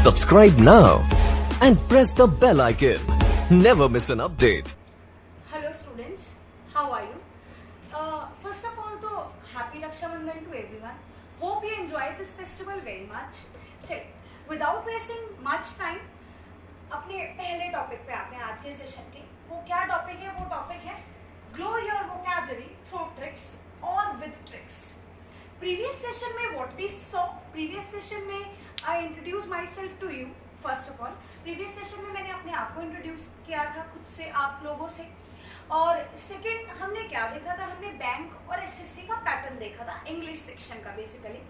Subscribe now and press the bell icon. Never miss an update. Hello students, how are you? First of all, तो happy Raksha Bandhan to everyone. Hope you enjoy this festival very much. चलिए, without wasting much time, अपने पहले topic पे आते हैं आज के session के. वो क्या टॉपिक है? वो टॉपिक है grow your vocabulary through tricks or with tricks. Previous session में what we saw, previous session में I introduced myself to you. First of all, previous session में मैंने अपने आप को इंट्रोड्यूस किया था खुद से, आप लोगों से. और सेकेंड हमने क्या देखा था? हमने बैंक और एसएससी का पैटर्न देखा था, इंग्लिश सेक्शन का. बेसिकली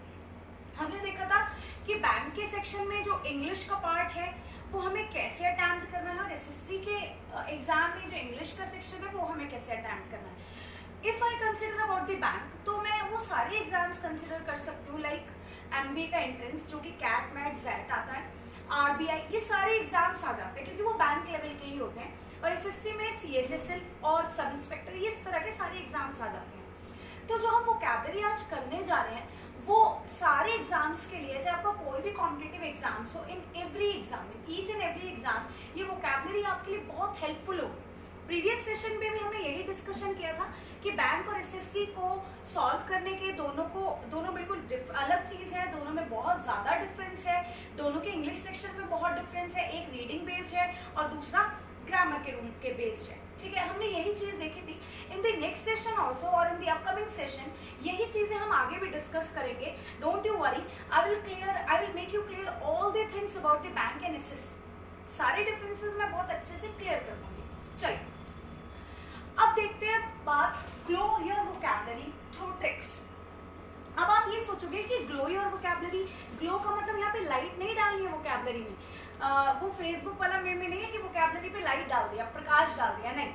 हमने देखा था कि बैंक के सेक्शन में जो इंग्लिश का पार्ट है वो हमें कैसे अटेम्प्ट करना है, और एसएससी के एग्जाम में जो इंग्लिश का सेक्शन है वो हमें कैसे अटेम्प्ट करना है. If I consider about the bank, तो मैं वो सारे एग्जाम्स कंसिडर कर सकती हूँ, लाइक एमबीए का एंट्रेंस जो कि कैट मैट जैट आता है, आरबीआई, ये सारे एग्जाम्स आ जाते हैं क्योंकि वो बैंक लेवल के ही होते हैं. और एसएससी में सीएचएसएल और सब इंस्पेक्टर, ये इस तरह के सारे एग्जाम्स आ जाते हैं. तो जो हम वोकैबुलरी आज करने जा रहे हैं वो सारे एग्जाम्स के लिए, चाहे आपका कोई भी कॉम्पिटिटिव एग्जाम्स हो, in every exam, in each and every exam, ये वोकैबुलरी आपके लिए बहुत हेल्पफुल होगी. प्रीवियस सेशन में भी हमने यही डिस्कशन किया था कि बैंक और एसएससी को सॉल्व करने के दोनों बिल्कुल अलग चीज है, दोनों में बहुत ज्यादा डिफरेंस है, दोनों के इंग्लिश सेक्शन में बहुत डिफरेंस है. एक रीडिंग बेस्ड है और दूसरा ग्रामर के रूल के बेस्ड है. ठीक है, हमने यही चीज देखी थी. In the next session also और इन द अपकमिंग सेशन यही चीजें हम आगे भी डिस्कस करेंगे. Don't you worry, I will make you clear all the things about the bank and SSC. सारे डिफरेंसेस मैं बहुत अच्छे से क्लियर कर दूंगी. चलिए अब देखते हैं बात glow your vocabulary through tricks. अब आप ये सोचोगे कि ग्लो योर वोकैबुलरी, ग्लो का मतलब यहाँ पे लाइट नहीं डालनी है वोकैबुलरी में. वो फेसबुक वाला में नहीं है कि वोकैबुलरी पे लाइट डाल दिया, प्रकाश डाल दिया, नहीं.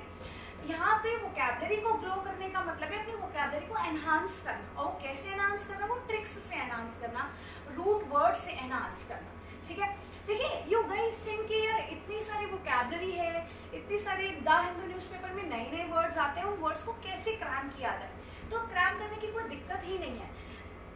यहाँ पे वोकैबुलरी को ग्लो करने का मतलब है अपनी वोकैबुलरी को एनहांस करना. और कैसे एनहांस करना? वो ट्रिक्स से एनहांस करना, रूट वर्ड से एनहांस करना. ठीक है, देखिए यू गाइस थिंक कि यार इतनी सारी वोकैबुलरी है, इतनी सारी द हिंदू न्यूज़पेपर में नए नए वर्ड्स आते हैं, उन वर्ड्स को कैसे क्रैम किया जाए? तो क्रैम करने की कोई दिक्कत ही नहीं है.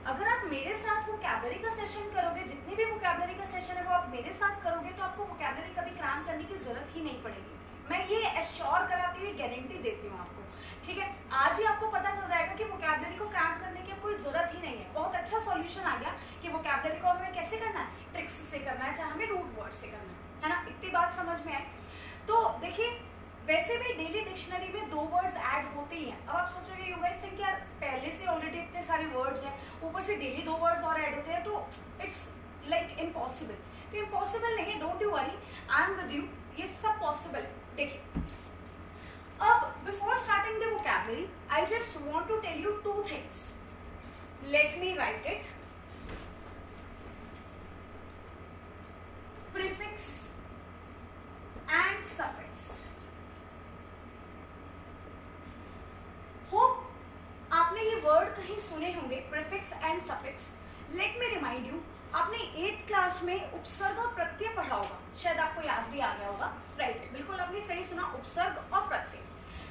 अगर आप मेरे साथ वोकैबुलरी का सेशन करोगे, जितनी भी वोकैबुलरी का सेशन है वो आप मेरे साथ करोगे, तो आपको वोकैबुलरी कभी क्रैम करने की जरूरत ही नहीं पड़ेगी. मैं ये एश्योर कराती हुई गारंटी देती हूँ आपको. ठीक है, आज ही आपको पता चल जाएगा कि वोकैबुलरी को क्रैम करने की कोई जरूरत ही नहीं है. बहुत अच्छा सॉल्यूशन आ गया कि वोकैबुलरी को हमें कैसे करना है, ट्रिक्स से करना है, चाहे हमें रूट वर्ड से करना है ना. इतनी बात समझ में आए. तो देखिए वैसे भी डेली डिक्शनरी में 2 वर्ड्स ऐड होते ही हैं. अब आप सोचोगे यू गाइस थिंक यार पहले से ऑलरेडी इतने सारे वर्ड्स हैं, ऊपर से डेली 2 वर्ड्स और ऐड होते हैं, तो इट्स लाइक इम्पॉसिबल. तो इम्पॉसिबल नहीं है, don't you worry, I am with you, ये सब पॉसिबल है. देखिए अब before starting the vocabulary I just want to tell you 2 things. Let me write it. Prefix and suffix. Hope आपने ये वर्ड कहीं सुने होंगे, prefix and suffix. Let me remind you, आपने 8th क्लास में उपसर्ग और प्रत्यय पढ़ा होगा, शायद आपको याद भी आ गया होगा. राइट, बिल्कुल आपने सही सुना, उपसर्ग और प्रत्यय.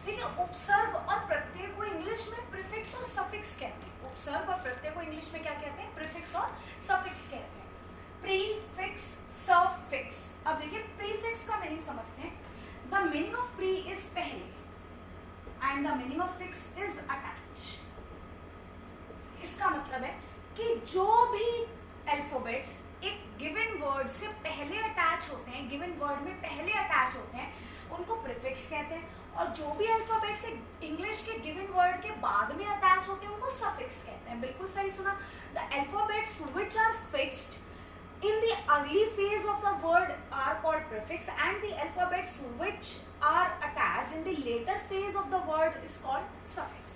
देखिए उपसर्ग और प्रत्यय को इंग्लिश में प्रीफिक्स और सफिक्स कहते हैं. उपसर्ग और प्रत्यय को इंग्लिश में क्या कहते हैं? प्रीफिक्स और सफिक्स कहते हैं. Prefix, suffix. अब देखिए प्रीफिक्स का मीनिंग समझते हैं. The meaning of pre is पहले and the meaning of fix is attach. इसका मतलब है कि जो भी अल्फाबेट्स एक गिवन वर्ड से पहले अटैच होते हैं, गिवन वर्ड में पहले अटैच होते हैं, उनको प्रीफिक्स कहते हैं. और जो भी अल्फाबेट्स इंग्लिश के गिवन वर्ड के बाद में अटैच होते हैं उनको सफिक्स कहते हैं. बिल्कुल सही सुना. The alphabets which are fixed in the early phase of the word are called prefix, and the alphabets which are attached in the later phase of the word is called suffix.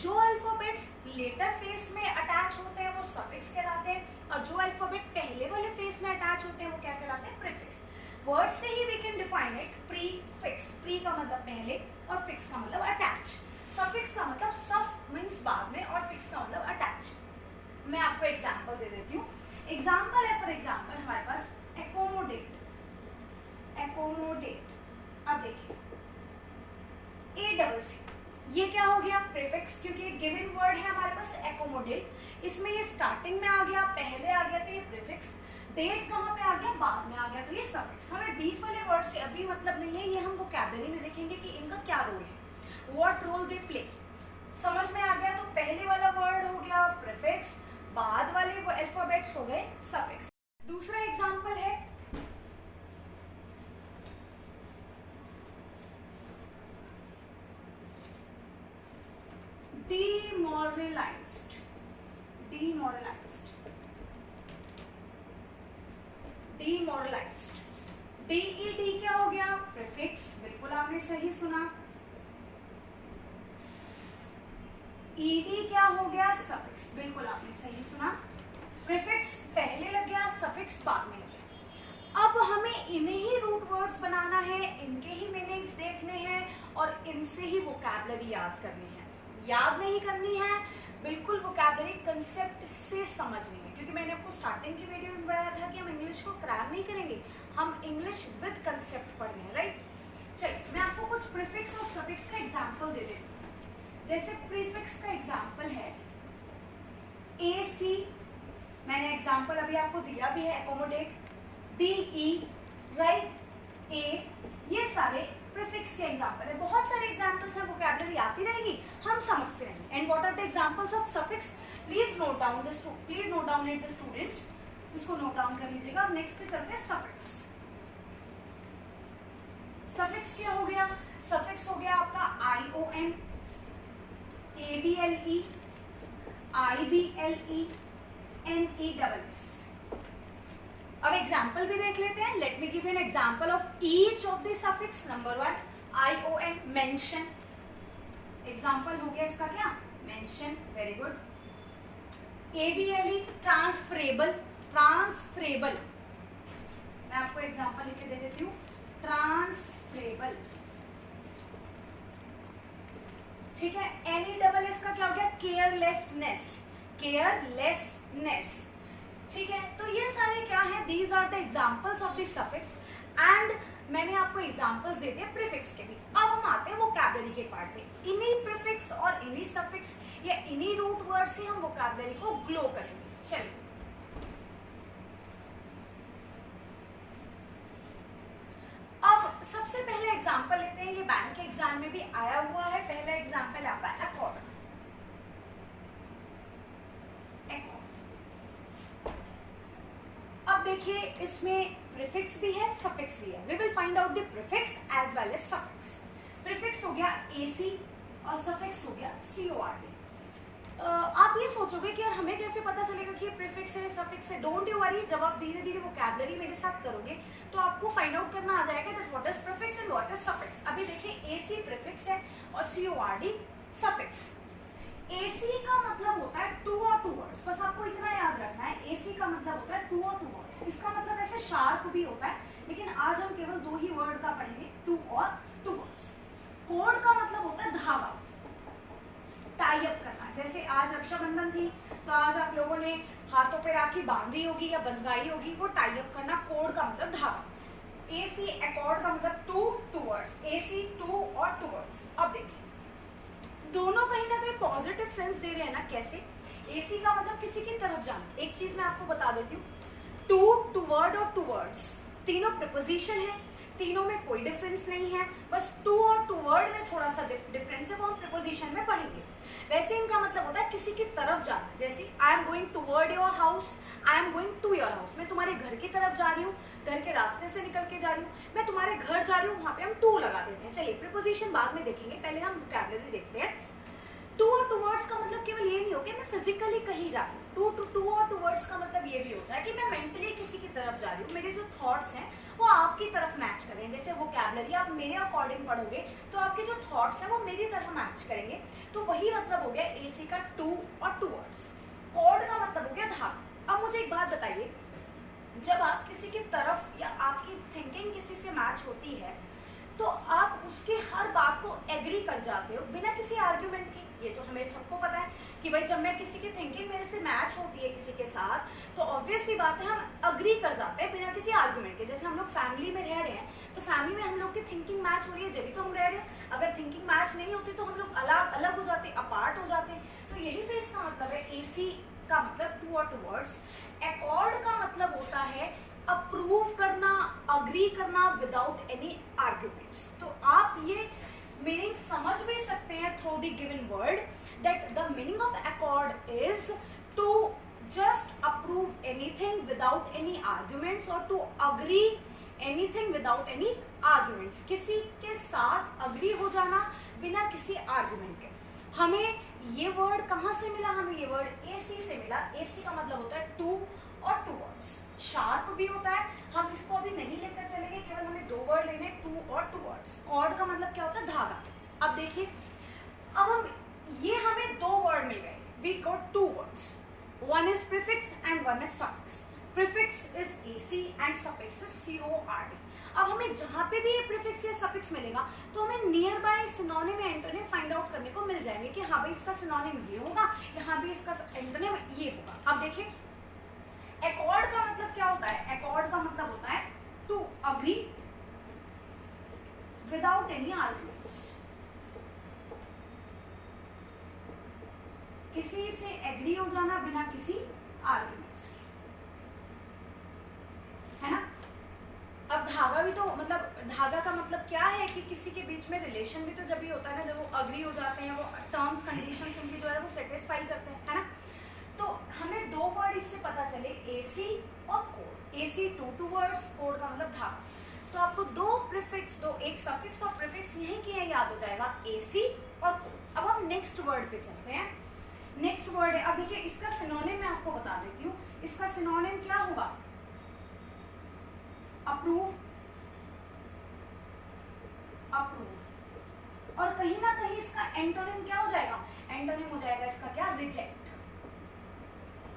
जो alphabets later phase में attach होते हैं वो suffix कहलाते हैं, और जो alphabet पहले वाले फेज में अटैच होते हैं वो क्या कहलाते हैं? प्रीफिक्स. वर्ड से ही we can define it. Prefix, pre का मतलब पहले और फिक्स का मतलब अटैच. सफिक्स का मतलब सफ मीन्स बाद में और फिक्स का मतलब अटैच. मैं आपको एग्जाम्पल दे देती हूँ. एग्जाम्पल है, फॉर एग्जाम्पल हमारे पास एकोमोडेट. एकोमोडेट. अब देखिए ACC, ये क्या हो गया? प्रीफिक्स, क्योंकि गिवन वर्ड है हमारे पास एकोमोडेट. इसमें ये स्टार्टिंग में आ गया, पहले आ गया, तो ये प्रीफिक्स. डेट कहाँ पे आ गया, बाद में आ गया, तो ये सफिक्स। हमें बीच वाले वर्ड से अभी मतलब नहीं है, ये हम वोकैबुलरी में देखेंगे कि इनका क्या रोल है, व्हाट रोल दे प्ले। समझ में आ गया? तो पहले वाला वर्ड हो गया प्रीफिक्स, बाद वाले वो अल्फाबेट्स हो गए सफिक्स। दूसरा एग्जांपल है demoralized, demoralized, demoralized। DED क्या हो गया, प्रीफिक्स, बिल्कुल आपने सही सुना। ED क्या हो गया, सफिक्स, बिल्कुल आपने सही सुना। प्रीफिक्स पहले लग गया, सफिक्स बाद में लग गया। अब हमें इन्हीं ही रूट वर्ड्स बनाना है, इनके ही मीनिंग्स देखने हैं और इनसे ही वोकैबुलरी याद करनी है। याद नहीं करनी है, बिल्कुल वोकैबुलरी कंसेप्ट से समझनी है, क्योंकि मैंने आपको स्टार्टिंग की वीडियो में बताया था कि हम इंग्लिश को क्रैम नहीं करेंगे, हम इंग्लिश विद कंसेप्ट पढ़ रहे हैं, राइट। चलिए मैं आपको कुछ प्रीफिक्स और सफिक्स का एग्जांपल दे देती हूँ। जैसे प्रीफिक्स का एग्जांपल है AC, मैंने एग्जांपल अभी आपको दिया भी है, एकोमोडेट, DE, राइट, A, ये सारे प्रीफिक्स के एग्जांपल है। बहुत सारे एग्जांपल्स हैं, वोकैबुलरी आती रहेगी, हम समझते रहेंगे। And what are the examples of suffix, please note down it the students, इसको नोट डाउन कर लीजिएगा। अब नेक्स्ट पे चलते हैं सफिक्स। सफिक्स क्या हो गया, सफिक्स हो गया आपका ION, ABLE, IBLE, NESS। अब एग्जाम्पल भी देख लेते हैं। Let me give an example of each of the suffix. Number 1 ION, mention, example हो गया इसका क्या, mention, very good. ABLE, transferable, transferable, मैं आपको एग्जाम्पल लिख के दे देती हूँ, ट्रांसफरेबल, ठीक है। NESS का क्या हो गया, केयरलेसनेस, केयरलेसनेस, ठीक है। तो ये सारे क्या है, these are the examples of the suffix. And मैंने आपको एग्जाम्पल्स दे दिए प्रीफिक्स के भी। अब हम आते हैं वोकैबुलरी के पार्ट पे। इन्हीं प्रीफिक्स और इन्हीं सफिक्स या इन्हीं रूट वर्ड से हम वोकैबुलरी को ग्लो करेंगे। चलिए अब सबसे पहले एग्जाम्पल लेते हैं, ये बैंक के एग्जाम में भी आया हुआ है। पहला एग्जाम्पल आपका अकॉर्ड, अब देखिए इसमें प्रीफिक्स भी है, सफिक्स भी है। We will find out the prefix as well as suffix. Prefix हो गया AC और सफिक्स हो गया CORD। आप ये सोचोगे कि यार हमें कैसे पता चलेगा कि ये प्रीफिक्स है, सफिक्स है। डोंट यू वरी, जब आप धीरे धीरे वोकैबुलरी मेरे साथ करोगे तो आपको फाइंड आउट करना आ जाएगा that what is prefix and what is suffix. अभी देखिए AC प्रीफिक्स है और CORD सफिक्स। AC का मतलब होता है टू और टू वर्ड्स, बस आपको इतना याद रखना है। AC का मतलब होता है टू और टू वर्ड्स। इसका मतलब ऐसे शार्प भी होता है, लेकिन आज हम केवल दो ही वर्ड का पढ़ेंगे, टू और टू वर्ड्स। कोड का मतलब होता है धागा, टाई अप करना। जैसे आज रक्षाबंधन थी तो आज आप लोगों ने हाथों पे राखी बांधी होगी या बंधवाई होगी, वो टाई अप करना। कोड का मतलब धागा। AC अकॉर्ड का मतलब to, two words. AC to और टू वर्ड्स। अब देखिए दोनों कहीं ना कहीं पॉजिटिव सेंस दे रहे हैं ना। कैसे? AC का मतलब किसी की तरफ जाना। एक चीज मैं आपको बता देती हूँ, टू, टू वर्ड और टू वर्ड्स तीनों प्रीपोजिशन है, तीनों में कोई डिफरेंस नहीं है। बस टू और टू वर्ड में थोड़ा सा डिफरेंस है, वो हम प्रीपोजिशन में पढ़ेंगे। वैसे इनका मतलब होता है किसी की तरफ जाना। जैसे I am going toward your house, I am going to your house, मैं तुम्हारे घर की तरफ जा रही हूँ, घर के रास्ते से निकल के जा रही हूँ, मैं तुम्हारे घर जा रही हूँ, वहां पे हम टू लगा देते हैं। चलिए प्रीपोजिशन बाद में देखेंगे, पहले हम वोकैबुलरी देखते हैं। टू और टू वर्ड्स का मतलब केवल ये नहीं हो कि मैं फिजिकली कहीं जा रही हूँ। टू और टू वर्ड्स का मतलब ये भी होता है कि मैं मेंटली किसी की तरफ जा रही हूँ, मेरे जो थॉट्स हैं वो आपकी तरफ मैच कर रहे हैं। जैसे वोकैबुलरी आप मेरे अकॉर्डिंग पढ़ोगे तो आपके जो थॉट्स हैं वो मेरी तरह मैच करेंगे। तो वही मतलब हो गया AC का टू और टू वर्ड्स। कॉर्ड का मतलब हो गया धागा। अब मुझे एक बात बताइए, जब आप किसी की तरफ या आपकी थिंकिंग किसी से मैच होती है तो आप उसकी हर बात को एग्री कर जाते हो बिना किसी आर्ग्यूमेंट के। ये तो हमें सबको पता है कि भाई जब मैं किसी की थिंकिंग मेरे से मैच होती है किसी के साथ तो ऑब्वियस सी बात है हम अग्री कर जाते हैं बिना किसी आर्ग्यूमेंट के। जैसे हम लोग फैमिली में रह रहे हैं तो फैमिली में हम लोग की थिंकिंग मैच हो रही है जब तो हम रह रहे हैं। अगर थिंकिंग मैच नहीं होती तो हम लोग अलग अलग हो जाते, अपार्ट हो जाते। तो यही पे इसका मतलब है AC का मतलब टू और टूवर्ड्स। अकॉर्ड का मतलब होता है अप्रूव करना, अग्री करना विदाउट एनी आर्ग्यूमेंट्स। तो आप ये मीनिंग समझ भी सकते हैं through the given word, that the meaning of accord is to just approve anything without any arguments और to agree anything without any arguments. किसी के साथ अग्री हो जाना बिना किसी आर्ग्यूमेंट के। हमें ये वर्ड कहाँ से मिला? हमें ये वर्ड एसी से मिला। एसी का मतलब होता है टू और टूवर्ड्स। शार्प भी होता है, हम इसको अभी नहीं लेकर चलेंगे, केवल हमें दो वर्ड लेने, टू और टूवर्ड्स। कॉर्ड का मतलब क्या होता है? धागा। अब देखिए, अब हम ये हमें दो वर्ड मिल गए, we got two words, one is prefix and one is suffix. Prefix is AC and suffix is CORD। अब हमें जहां पे भी ये प्रीफिक्स या सफिक्स मिलेगा तो हमें नियर बाय सिनोनिम या एंटोनिम फाइंड आउट करने को मिल जाएंगे कि हाँ भाई इसका सिनोनिम ये होगा, यहाँ भी इसका एंटोनिम ये होगा। अब देखिए, अकॉर्ड का मतलब क्या होता है? अकॉर्ड का मतलब होता है to agree without any arguments. किसी से एग्री हो जाना बिना किसी आर्ग्यूमेंट्स के, है ना। अब धागा भी तो मतलब, धागा का मतलब क्या है कि किसी के बीच में रिलेशन भी तो जब भी होता है ना, जब वो अग्री हो जाते हैं, वो टर्म्स कंडीशंस उनकी जो है वो सेटिस्फाई करते हैं, है ना। तो हमें दो वर्ड इससे पता चले, एसी और cord. AC two words, cord का मतलब धागा। तो आपको दो प्रीफिक्स, दो एक सफिक्स और प्रीफिक्स यही की है, याद हो जाएगा, एसी और कोड। अब हम नेक्स्ट वर्ड पे चलते हैं। नेक्स्ट वर्ड है, अब देखिए इसका सिनोनिम मैं आपको बता देती हूँ। इसका सिनोनिम क्या होगा? Approve, approve. और कहीं ना कहीं इसका एंटोनिम क्या हो जाएगा? एंटोनिम हो जाएगा इसका क्या? रिजेक्ट।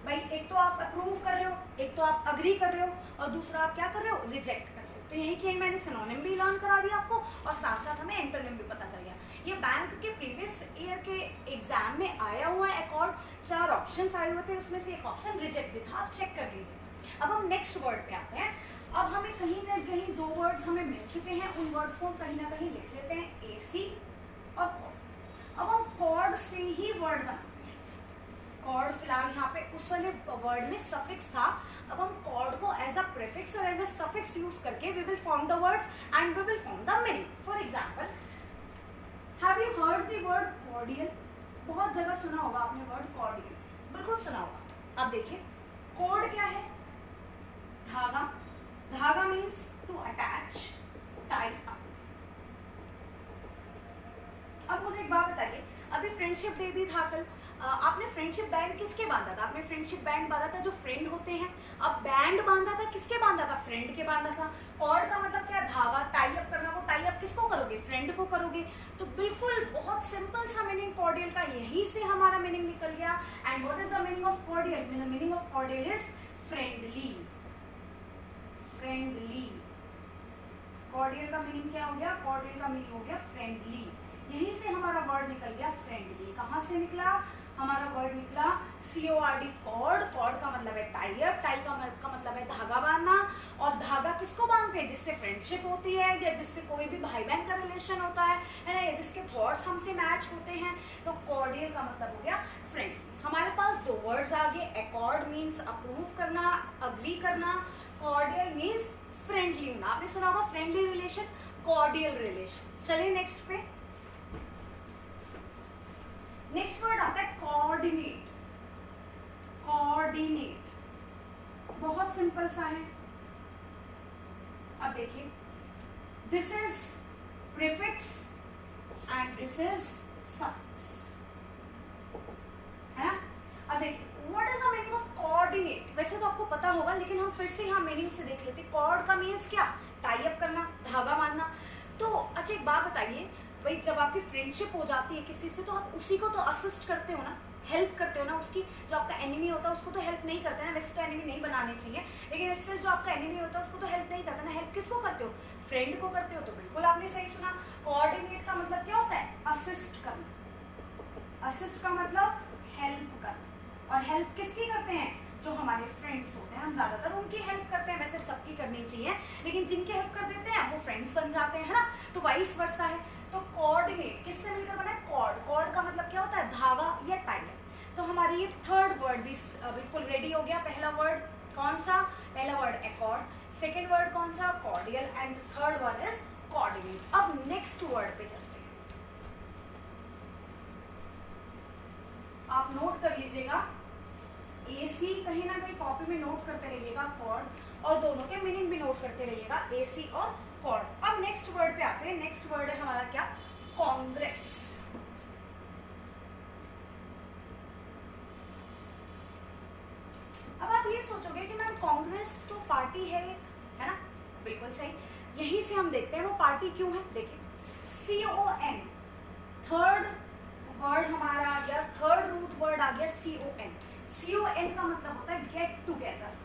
भाई एक तो आप अप्रूव कर रहे हो, एक तो आप अग्री कर रहे हो, और दूसरा आप क्या कर रहे हो? रिजेक्ट कर रहे हो। तो यही कि मैंने सिनोनिम भी लर्न करा दिया आपको और साथ साथ हमें एंटोनिम भी पता चल गया। ये बैंक के प्रीवियस ईयर के एग्जाम में आया हुआ है अकॉर्ड। 4 ऑप्शंस आए हुए थे, उसमें से एक ऑप्शन रिजेक्ट भी था, आप चेक कर लीजिएगा। अब हम नेक्स्ट वर्ड पे आते हैं। अब हमें कहीं ना कहीं दो वर्ड्स हमें मिल चुके हैं, उन वर्ड्स को हम कहीं ना कहीं लिख लेते हैं, एसी और कॉर्ड। अब हम कॉर्ड से ही वर्ड बनाते हैं। कॉर्ड फिलहाल यहाँ पे उस वाले वर्ड में सफिक्स था, अब हम कॉर्ड को एज अ प्रीफिक्स और एज अ सफिक्स यूज करके we will form the words and we will form the meaning. For example, have you heard the word cordial? बहुत जगह सुना होगा आपने वर्ड कॉर्डियल, बिल्कुल सुना होगा। अब देखिए, कॉर्ड क्या है? धागा। धागा means to attach, tie up. अब मुझे एक बात बताइए, अभी फ्रेंडशिप डे भी था कल, आपने फ्रेंडशिप बैंड किसके बांधा था? आपने फ्रेंडशिप बैंड बांधा था जो फ्रेंड होते हैं। अब बैंड बांधा था किसके बांधा था? फ्रेंड के बांधा था। कॉर्ड का मतलब क्या? धागा, टाई अप करना। वो टाई अप किसको करोगे? फ्रेंड को करोगे। तो बिल्कुल बहुत सिंपल सा मीनिंग कॉर्डियल का, यही से हमारा मीनिंग निकल गया। And what is the meaning of cordial? Meaning of cordial is friendly. Friendly. Cordial का मीनिंग क्या हो गया? कॉर्डियल का मीनिंग हो गया फ्रेंडली। यहीं से हमारा वर्ड निकल गया फ्रेंडली। कहाँ से निकला? हमारा वर्ड निकला CORD, कॉर्ड। कॉर्ड का मतलब है टाई अप, टाई का मतलब है धागा बांधना। और धागा किसको बांधते हैं? जिससे फ्रेंडशिप होती है या जिससे कोई भी भाई बहन का रिलेशन होता है ना, या जिसके थॉट्स हमसे मैच होते हैं। तो कॉर्डियल का मतलब हो गया फ्रेंडली। हमारे पास दो वर्ड्स आ गए। अकॉर्ड मीन्स अप्रूव करना, अग्री करना। कॉर्डियल मीन्स फ्रेंडली होना। आपने सुना होगा फ्रेंडली रिलेशन, कॉर्डियल रिलेशन। चलिए नेक्स्ट पे। नेक्स्ट वर्ड आता है कोऑर्डिनेट। कोऑर्डिनेट बहुत सिंपल सा है। अब देखिए, this is prefix and this is suffix, है ना। अब देखिए, what is the meaning of coordinate? वैसे तो आपको पता होगा, लेकिन हम फिर से यहाँ मीनिंग से देख लेते हैं। कॉर्ड का मीन्स क्या? टाई अप करना, धागा बांधना। तो अच्छा एक बात बताइए, भाई जब आपकी फ्रेंडशिप हो जाती है किसी से, तो आप उसी को तो असिस्ट करते हो ना, हेल्प करते हो ना। उसकी जो आपका एनिमी होता है उसको तो हेल्प नहीं करते ना। वैसे तो एनिमी नहीं बनाने चाहिए, लेकिन इससे जो आपका एनिमी होता है उसको तो हेल्प नहीं करता ना। हेल्प किसको करते हो? फ्रेंड को करते हो। तो बिल्कुल आपने सही सुना। कोऑर्डिनेट का मतलब क्या होता है? असिस्ट करना। असिस्ट का मतलब हेल्प करना। और हेल्प किसकी करते हैं? जो हमारे फ्रेंड्स होते हैं, हम ज्यादातर उनकी हेल्प करते हैं। वैसे सबकी करनी चाहिए, लेकिन जिनकी हेल्प कर देते हैं वो फ्रेंड्स बन जाते हैं, है ना। तो वाइस वर्सा है। तो कोऑर्डिनेट किससे मिलकर बना है? कॉर्ड। कॉर्ड का मतलब क्या होता है? धागा या टाई अप। तो हमारी ये थर्ड वर्ड भी बिल्कुल रेडी हो गया। पहला वर्ड कौन सा? पहला वर्ड एकॉर्ड, सेकेंड वर्ड कौन सा? Cordial, and third one is coordinate. अब नेक्स्ट वर्ड पे चलते हैं, आप नोट कर लीजिएगा, एसी कहीं ना कहीं कॉपी में नोट करते रहिएगा, कॉर्ड, और दोनों के मीनिंग भी नोट करते रहिएगा, एसी और कॉर्ड। अब नेक्स्ट वर्ड पे आते हैं। नेक्स्ट वर्ड है हमारा क्या? कांग्रेस। अब आप ये सोचोगे कि मैम कांग्रेस तो पार्टी है ना? बिल्कुल सही। यहीं से हम देखते हैं वो पार्टी क्यों है। देखिए, CON, थर्ड वर्ड हमारा आ गया, थर्ड रूट वर्ड आ गया CON। CON का मतलब होता है गेट टुगेदर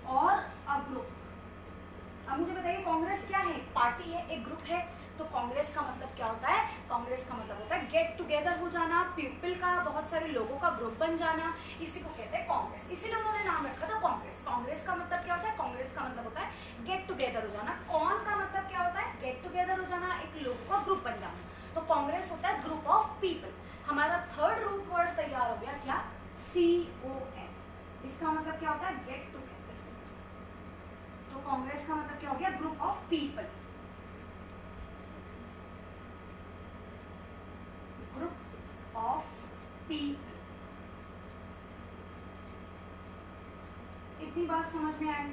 और अ ग्रुप। अब मुझे बताइए कांग्रेस क्या है? पार्टी है, एक ग्रुप है। तो कांग्रेस का मतलब क्या होता है? कांग्रेस का मतलब होता है गेट टुगेदर हो जाना, पीपल का, बहुत सारे लोगों का ग्रुप बन जाना, इसी को कहते हैं कांग्रेस। इसीलिए उन्होंने नाम रखा था कांग्रेस। कांग्रेस का मतलब क्या होता है? कांग्रेस का मतलब होता है गेट टुगेदर हो जाना। कौन का मतलब क्या होता है? गेट टुगेदर हो जाना, एक लोगों का ग्रुप बन जाना। तो कांग्रेस होता है ग्रुप ऑफ पीपल। हमारा थर्ड रूट वर्ड तैयार हो गया, क्या? CON। इसका मतलब क्या होता है? Get together. तो कांग्रेस का मतलब क्या हो गया? Group of people. Group of people. इतनी बात समझ में आई?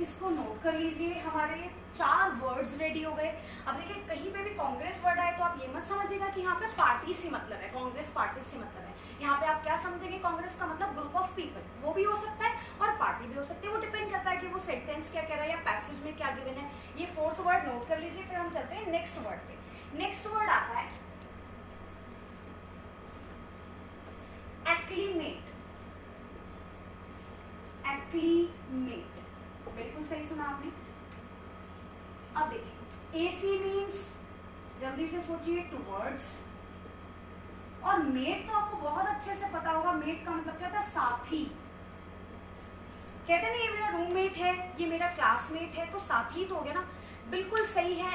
इसको नोट कर लीजिए। हमारे ये 4 वर्ड्स रेडी हो गए। अब देखिए, कहीं पे भी कांग्रेस वर्ड आए तो आप ये मत समझिएगा कि यहाँ पे पार्टी से मतलब है, कांग्रेस पार्टी से मतलब है। यहाँ पे आप क्या समझेंगे? कांग्रेस का मतलब ग्रुप ऑफ पीपल। वो भी हो सकता है और पार्टी भी हो सकती है, वो डिपेंड करता है कि वो सेंटेंस क्या कह रहा है या पैसेज में क्या गिवन है। ये फोर्थ वर्ड नोट कर लीजिए। फिर हम चलते हैं नेक्स्ट वर्ड पे। नेक्स्ट वर्ड आता है एक्लीमेट। एक्लीमेट, बिल्कुल सही सुना आपने। अब देखिए, AC मीन्स, जल्दी से सोचिए, टुवर्ड्स, और मेट तो आपको बहुत अच्छे से पता होगा। मेट का मतलब क्या होता है? साथी। कहते नहीं ये मेरा रूममेट है, ये मेरा क्लासमेट है, तो साथी तो हो गया ना। बिल्कुल सही है।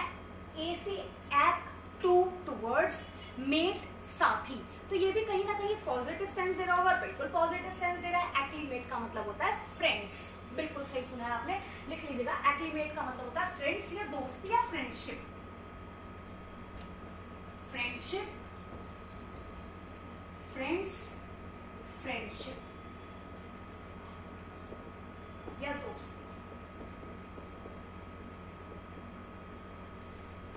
AC act to, towards, mate साथी। तो ये भी कहीं ना कहीं पॉजिटिव सेंस दे रहा होगा, बिल्कुल पॉजिटिव सेंस दे रहा है। एक्लीमेट का मतलब होता है फ्रेंड्स। बिल्कुल सही सुना है आपने, लिख लीजिएगा। एक्लीमेट का मतलब होता है फ्रेंड्स या दोस्ती या फ्रेंडशिप। फ्रेंडशिप, फ्रेंड्स, फ्रेंडशिप या दोस्ती।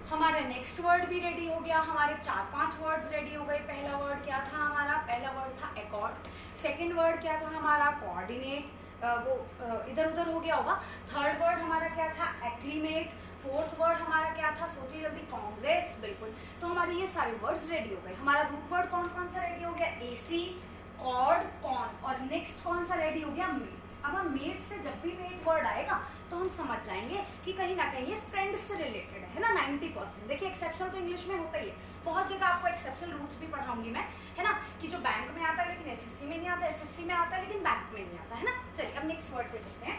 हमारा नेक्स्ट वर्ड भी रेडी हो गया। हमारे 4-5 वर्ड्स रेडी हो गए। पहला वर्ड क्या था हमारा? पहला वर्ड था एकॉर्ड। सेकेंड वर्ड क्या था हमारा? कोऑर्डिनेट, वो इधर उधर हो गया होगा। थर्ड वर्ड हमारा क्या था? एक्लीमेट। फोर्थ वर्ड हमारा क्या था? सोचिए जल्दी। कांग्रेस। बिल्कुल। तो हमारे ये सारे वर्ड्स रेडी हो गए। हमारा रूट वर्ड कौन कौन सा रेडी हो गया? AC, कॉर्ड, कॉन, और नेक्स्ट कौन सा रेडी हो गया? मेट। अब हम मेट से जब भी मेट वर्ड आएगा तो हम समझ जाएंगे कि कहीं ना कहीं ये फ्रेंड से रिलेटेड है ना। 90%। देखिए, एक्सेप्शन तो इंग्लिश में होता ही है। बहुत जगह आपको एक्सेप्शन रूल्स भी पढ़ाऊंगी मैं, है ना, कि जो बैंक में आता है लेकिन SSC में नहीं आता, SSC में आता है लेकिन बैंक में नहीं आता, है ना। चलिए अब नेक्स्ट वर्ड पे चलते हैं।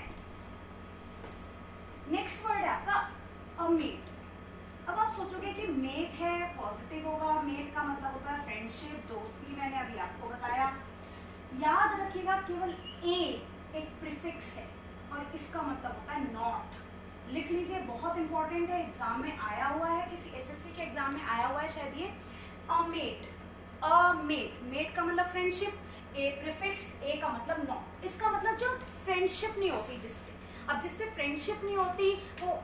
नेक्स्ट वर्ड है आपका मेट। अब आप सोचोगे कि मेट है, पॉजिटिव होगा। मेट का मतलब होता है फ्रेंडशिप, दोस्ती। मैंने अभी आपको बताया। याद रखिएगा, केवल ए एक प्रीफिक्स है और इसका मतलब होता है नॉट। लिख लीजिए, बहुत इंपॉर्टेंट है, एग्जाम में आया हुआ है, किसी SSC के एग्जाम में आया हुआ है शायद ये। अमेट, अमेट, मेट का मतलब फ्रेंडशिप, ए प्रीफिक्स, ए का मतलब नॉट। इसका मतलब जो फ्रेंडशिप नहीं होती जिससे, अब जिससे फ्रेंडशिप नहीं होती वो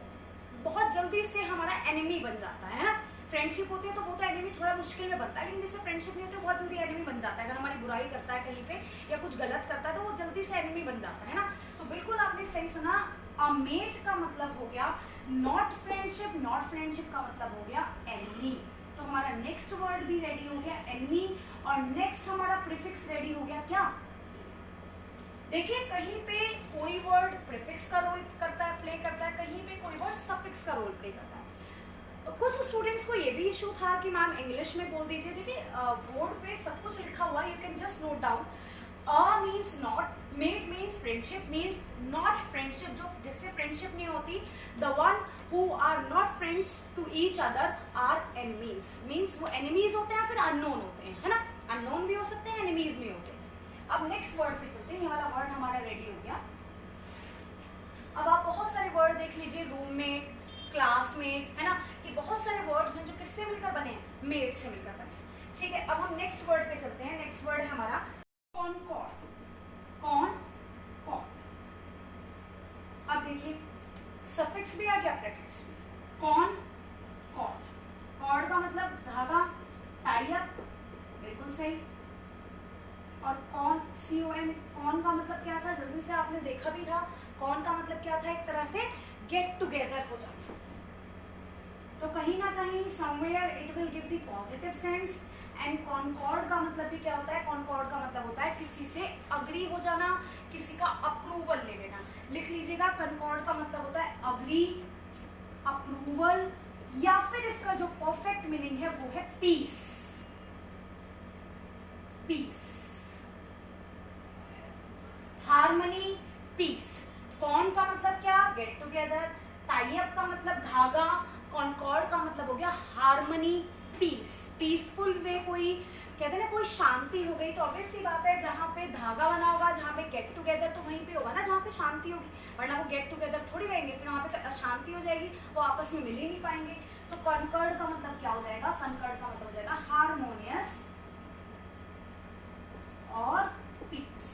बहुत जल्दी से हमारा एनिमी बन जाता है ना। फ्रेंडशिप होती है तो वो तो एनिमी थोड़ा मुश्किल में बनता है, लेकिन जिससे फ्रेंडशिप नहीं होती बहुत जल्दी एनिमी बन जाता है। अगर हमारी बुराई करता है कहीं पे या कुछ गलत करता है तो वो जल्दी से एनिमी बन जाता है ना। तो बिल्कुल आपने सही सुना। अमेट का मतलब हो गया नॉट फ्रेंडशिप, नॉट फ्रेंडशिप का मतलब हो गया एनिमी। तो हमारा नेक्स्ट वर्ड भी रेडी हो गया, एनिमी। और नेक्स्ट हमारा प्रीफिक्स रेडी हो गया, क्या? देखिए, कहीं पे कोई वर्ड प्रीफिक्स का रोल करता है, प्ले करता है, कहीं पे कोई वर्ड सफिक्स का रोल प्ले करता है। कुछ स्टूडेंट्स को ये भी इशू था कि मैम इंग्लिश में बोल दीजिए। देखिए, बोर्ड पे सब कुछ लिखा हुआ है, you can just note down. Means not, mate means friendship, means not friendship, जो जिससे फ्रेंडशिप नहीं होती। The one who are not friends to each other are enemies, means वो एनिमीज होते हैं फिर अननोन होते हैं, है ना। अननोन भी हो सकते हैं, एनिमीज भी होते हैं। अब नेक्स्ट वर्ड पे चलते हैं। ये वाला वर्ड हमारा रेडी हो गया। अब आप बहुत सारे वर्ड देख लीजिए, रूममेट, क्लासमेट, है ना, ये बहुत सारे वर्ड्स हैं जो किससे मिलकर बने हैं, मेट से मिलकर बने हैं। ठीक है, अब हम नेक्स्ट वर्ड पे चलते हैं। नेक्स्ट वर्ड है हमारा कॉनकॉर्ड। कॉनकॉर्ड। अब देखिए सफिक्स भी आ गया, प्रीफिक्स भी। कॉनकॉर्ड, कॉर्ड का मतलब धागा, टाई अप, बिल्कुल सही। और कॉन, CON, कॉन का मतलब क्या था, जल्दी से आपने देखा भी था। कॉन का मतलब क्या था, एक तरह से गेट टुगेदर हो जाना। तो कहीं ना कहीं somewhere it will give the positive sense. And concord का मतलब भी क्या होता है, कॉनकॉर्ड का मतलब होता है किसी से अग्री हो जाना, किसी का अप्रूवल ले लेना। लिख लीजिएगा, कॉनकॉर्ड का मतलब होता है अग्री, अप्रूवल, या फिर इसका जो परफेक्ट मीनिंग है वो है peace. Peace, harmony, peace. Con का मतलब क्या, गेट टुगेदर। टाई अप का मतलब धागा। कॉनकॉर्ड का मतलब हो गया हार्मनी, पीस। पीसफुल वे, कोई कहते हैं ना कोई शांति हो गई, तो ऑब्वियस सी बात है जहां पे धागा बना होगा, जहां पे गेट टुगेदर, तो वहीं पे होगा ना जहां पे शांति होगी, वरना वो गेट टुगेदर थोड़ी रहेंगे, फिर वहां पे अशांति हो जाएगी, वो आपस में मिल ही नहीं पाएंगे। तो कॉनकॉर्ड का मतलब क्या हो जाएगा, कॉनकॉर्ड का मतलब हो जाएगा हार्मोनियस और पीस।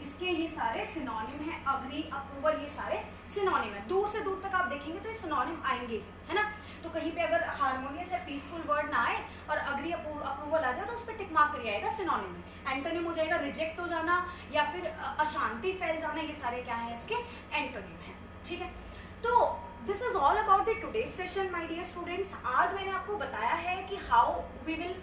इसके ये सारे सिनोनिम है, अग्री, अप्रूवल, ये सारे सिनोनिम है। दूर से दूर तक आप देखेंगे तो ये सिनोनिम आएंगे, है ना। तो कहीं पे अगर हार्मोनियस या पीसफुल वर्ड ना आए और अग्री, अप्रूवल आ जाए तो उस पर टिक मार्क करिएगा, सिनोनिम है। एंटोनिम हो जाएगा रिजेक्ट हो जाना या फिर अशांति फैल जाना, ये सारे क्या है, इसके एंटोनिम है। ठीक है, तो this is all about the today's session my dear students. आज मैंने आपको बताया है कि how we will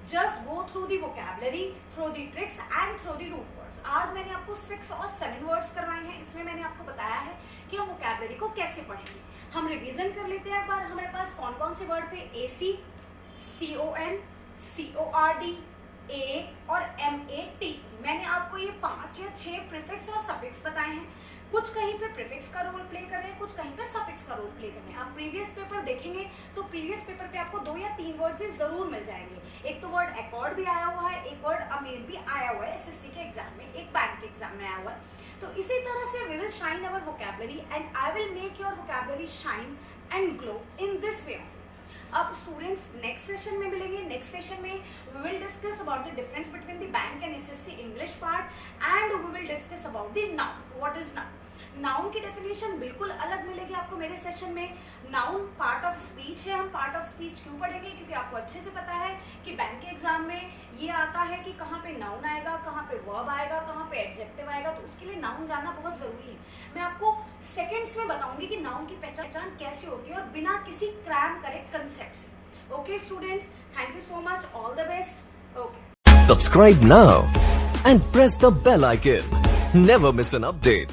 just go through the vocabulary, through the tricks and through the root words। आज मैंने आपको 6 और 7 वर्ड्स करवाए हैं। इसमें मैंने आपको बताया है कि हम vocabulary को कैसे पढ़ेंगे। हम रिवीजन कर लेते हैं एक बार। हमारे पास कौन कौन से वर्ड थे, AC, CON, CORD, A और MAT। मैंने आपको ये 5 या 6 प्रीफिक्स और सफिक्स बताए हैं। कुछ कहीं पे प्रीफिक्स का रोल प्ले कर रहे हैं, कुछ कहीं पे सफिक्स का रोल प्ले कर रहे हैं। आप प्रीवियस पेपर देखेंगे तो प्रीवियस पेपर पे आपको 2 या 3 वर्ड से जरूर मिल जाएंगे। एक तो वर्ड एकॉर्ड भी आया हुआ है, एक वर्ड अमेन भी आया हुआ है SSC के एग्जाम में, एक बैंक के एग्जाम में आया हुआ है। तो इसी तरह से we will shine our vocabulary and I will make your vocabulary shine and glow in this way. अब स्टूडेंट्स नेक्स्ट सेशन में मिलेंगे। नेक्स्ट सेशन में we will discuss about the difference between the bank and SSC English part and we will discuss about the noun. What is noun? Noun की definition बिल्कुल अलग मिलेगी आपको मेरे सेशन में। नाउन पार्ट ऑफ स्पीच है। हम पार्ट ऑफ स्पीच क्यों पढ़ेंगे, क्योंकि आपको अच्छे से पता है कि बैंक के एग्जाम में ये आता है कि कहाँ पे नाउन आएगा, कहाँ पे वर्ब आएगा, कहाँ पे एडजेक्टिव आएगा, तो उसके लिए नाउन जानना बहुत जरूरी है। मैं आपको सेकेंड्स में बताऊंगी कि नाउन की पहचान कैसे होती है और बिना किसी क्रैम करे कंसेप्ट से। Okay students, thank you so much, all the best. Okay, Subscribe now and press the bell icon. Never miss an update.